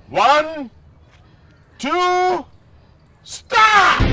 1, 2, start!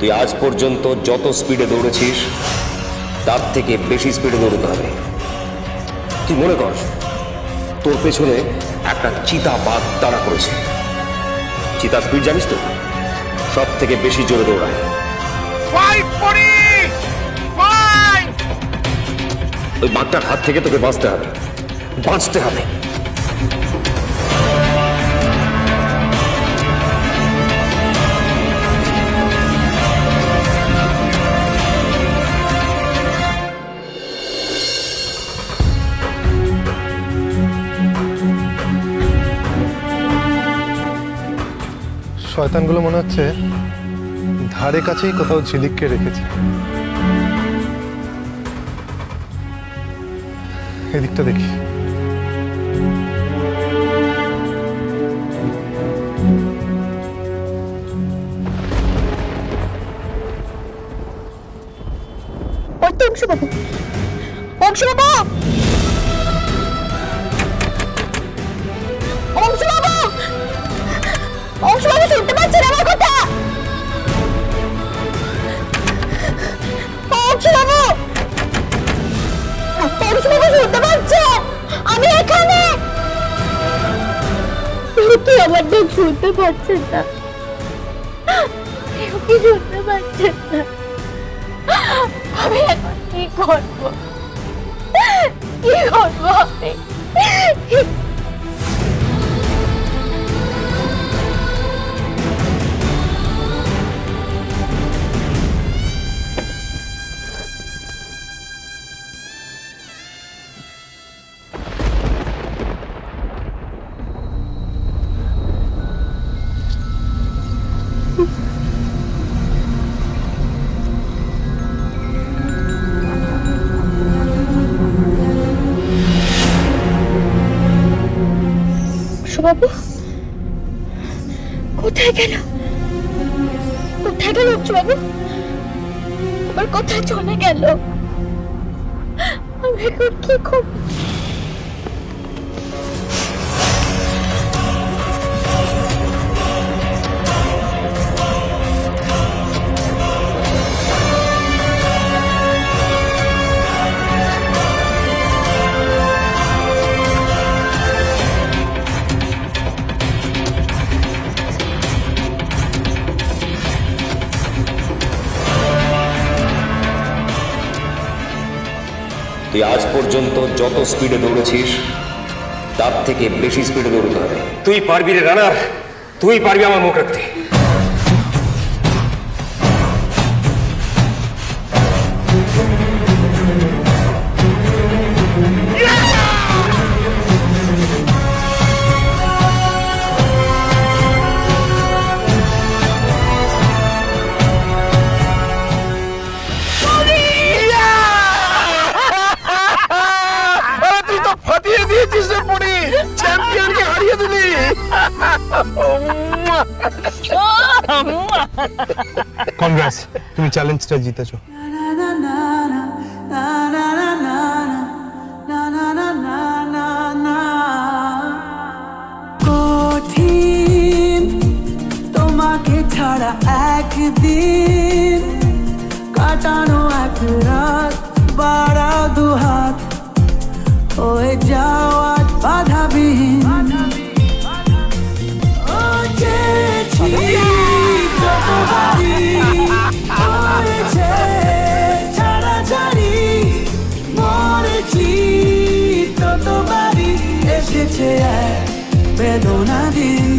তুই আজ পর্যন্ত যত স্পিডে দৌড়েছিস তার থেকে বেশি স্পিডে দৌড়তে হবে। তুই মনে কর তোর পেছনে একটা চিতা বাঘ তাড়া করেছে। চিতা স্পিড জানিস তো, সব থেকে বেশি জোরে দৌড়ায়। ওই বাঘটার হাত থেকে তোকে বাঁচতে হবে, বাঁচতে হবে। শয়তানগুলো মনে হচ্ছে ধারে কাছেই কোথাও ঝিলিককে রেখেছে। এদিকটা দেখি। অংশুবাবু, অংশুবাবু, অংশুবাবু, অংশুবাবু শুনতে পাচ্ছেন আমার কথা? অংশুবাবু, অংশুবাবু শুনতে পাচ্ছেন? আমি এখানে। কি আমার ডাক শুনতে পাচ্ছেন না? কেউ কি শুনতে পাচ্ছেন না? আমি এখন কি করবো? কি করবো আমি? বাবু কোথায় গেল? কোথায় গেল বাবু? আমার কোথায় চলে গেল? আমি এখন কি করব? তুই আজ পর্যন্ত যত স্পিডে দৌড়েছিস তার থেকে বেশি স্পিডে দৌড়তে হবে। তুই পারবি রে রানার, তুই পারবি আমার মুখ রাখতে। কনগ্রেস, তুমি চ্যালেঞ্জটা জিতেছো। কঠিন তোমাকে ছাড়া একদিন কাটানো, এক রাত বাড়াও দুহাত হয়ে যাওয়া বাধাবিহীন। বেদনা দিন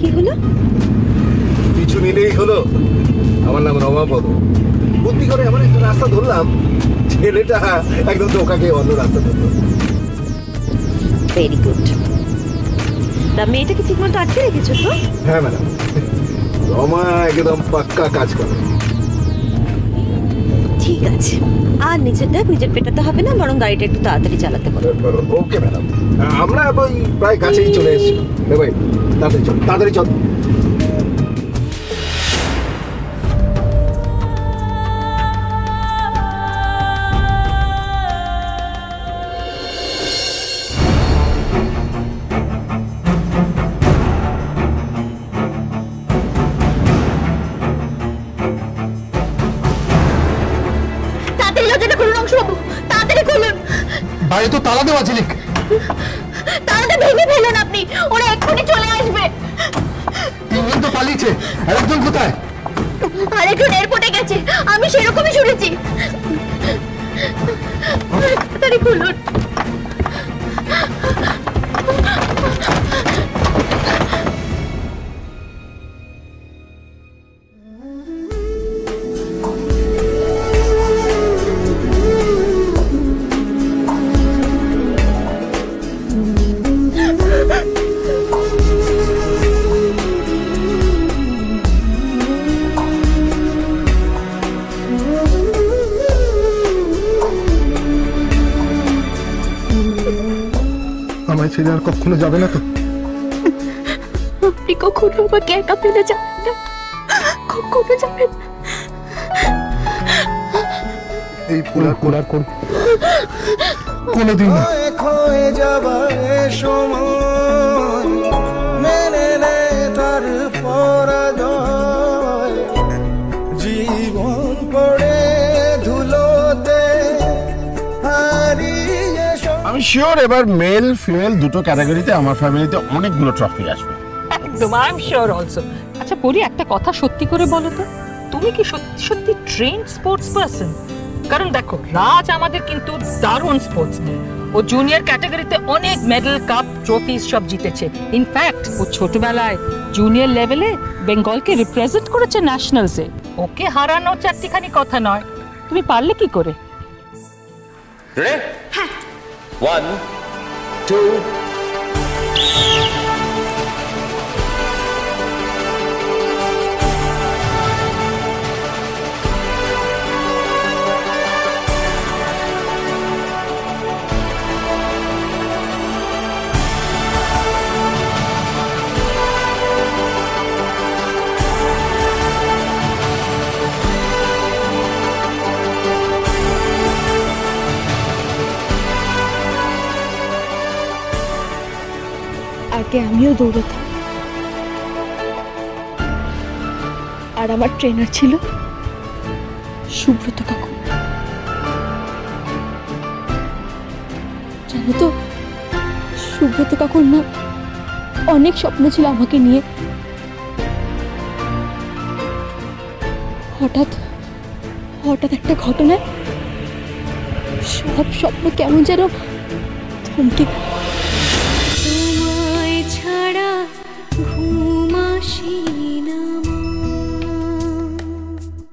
কি হলো? কিছু নিলেই হলো। আমার নাম রমাপদ। বুদ্ধি করে এমন একটা রাস্তা ধরলাম, ছেলেটা একদম ধোকাকে অন্য রাস্তা ধরলো। Very good. তা মেয়েটাকে ঠিক মতো আটকে রেখেছো তো? হ্যাঁ ম্যাডাম, রমা একদম পাক্কা কাজ করে। ঠিক আছে, আর নিজের পেটাতে হবে না, বরং গাড়িটা একটু তাড়াতাড়ি চালাতে বলো। ওকে ম্যাডাম, আমরা ওই প্রায় কাছেই চলে এসেছি। ভাই তাড়াতাড়ি চল, তাড়াতাড়ি চল। বাইরে তো তালা দেওয়া ঝিলিক। তালাটা ভেঙে ফেলুন আপনি, ওরা এক্ষুনি চলে আসবে। তিনজন তো পালিয়েছে, আরেকজন কোথায়? আরেকজন এয়ারপোর্টে গেছে, আমি সেরকমই শুনেছি। তাড়াতাড়ি খুলুন। আমায় ছেড়ে আর কখনো যাবে না তো? আপনি কখনো আমাকে একা ফেলে যাবেন না, কখনো যাবেন না। এই কোলার কোনোদিন না। খয়ে যাবার সময় মেনে নে তার পরাজয়, জীবন পড়ে ধুলোতে হারিয়ে। আমি শিওর এবার মেল ফিমেল দুটো ক্যাটাগরিতে আমার ফ্যামিলিতে অনেকগুলো ট্রফি আসবে। একদম, আই এম শিওর অলসো। আচ্ছা পরি, একটা কথা সত্যি করে বলো তো, তুমি কি সত্যি সত্যি ট্রেন স্পোর্টস পারসন? কারণ দেখো, রাজ আমাদের কিন্তু দারুণ স্পোর্টসম্যান। ও জুনিয়র ক্যাটাগরিতে অনেক মেডেল, কাপ, ট্রফিজ সব জিতেছে। ইনফ্যাক্ট ও ছোটবেলায় জুনিয়র লেভেলে বেঙ্গলকে রিপ্রেজেন্ট করেছে ন্যাশনালসে। ওকে হারানো চারটিখানি কথা নয়। তুমি পারলে কি করে? রেডি? হ্যাঁ। 1 2 আগে আমিও দৌড়াতাম, আর আমার ট্রেনার ছিল সুব্রত কাকু। জানো তো, সুব্রত কাকুর না অনেক স্বপ্ন ছিল আমাকে নিয়ে। হঠাৎ একটা ঘটনায় সব স্বপ্ন কেমন যেন থমকে গেল।